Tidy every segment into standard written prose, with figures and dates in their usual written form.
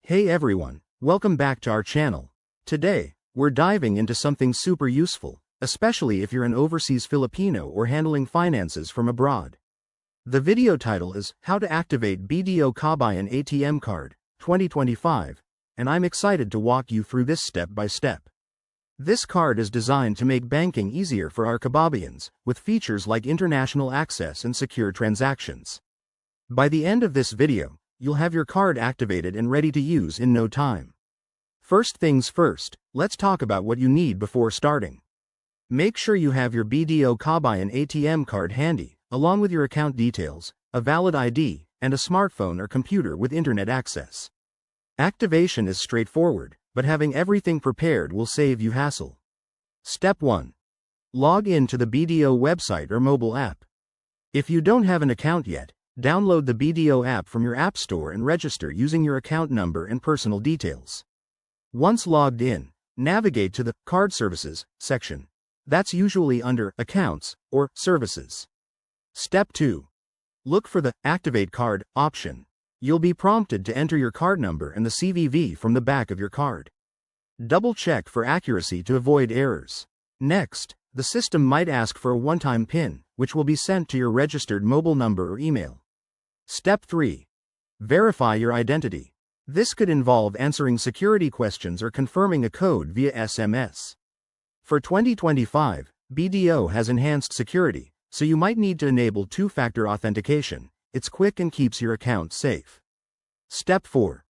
Hey everyone, welcome back to our channel. Today, we're diving into something super useful, especially if you're an overseas Filipino or handling finances from abroad. The video title is How to Activate BDO Kabayan ATM Card 2025, and I'm excited to walk you through this step by step. This card is designed to make banking easier for our kababayans, with features like international access and secure transactions. By the end of this video, you'll have your card activated and ready to use in no time. First things first, let's talk about what you need before starting. Make sure you have your BDO Kabayan ATM card handy, along with your account details, a valid ID, and a smartphone or computer with internet access. Activation is straightforward, but having everything prepared will save you hassle. Step 1. Log in to the BDO website or mobile app. If you don't have an account yet, download the BDO app from your app store and register using your account number and personal details. Once logged in, navigate to the Card Services section. That's usually under Accounts or Services. Step 2. Look for the Activate Card option. You'll be prompted to enter your card number and the CVV from the back of your card. Double check for accuracy to avoid errors. Next, the system might ask for a one-time PIN, which will be sent to your registered mobile number or email. Step 3. Verify your identity. This could involve answering security questions or confirming a code via SMS. For 2025, BDO has enhanced security, so you might need to enable two-factor authentication. It's quick and keeps your account safe. Step 4.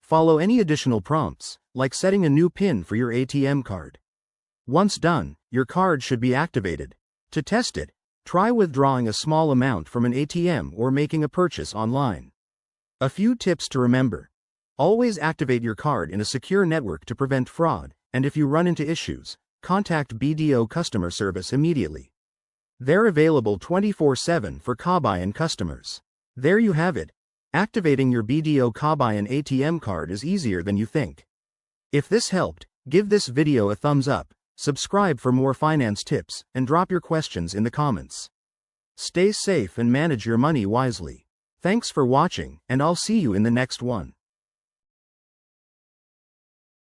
Follow any additional prompts, like setting a new PIN for your ATM card. Once done, your card should be activated. To test it, try withdrawing a small amount from an ATM or making a purchase online. A few tips to remember. Always activate your card in a secure network to prevent fraud, and if you run into issues, contact BDO customer service immediately. They're available 24/7 for Kabayan customers. There you have it. Activating your BDO Kabayan ATM card is easier than you think. If this helped, give this video a thumbs up. Subscribe for more finance tips, and drop your questions in the comments. Stay safe and manage your money wisely. Thanks for watching, and I'll see you in the next one.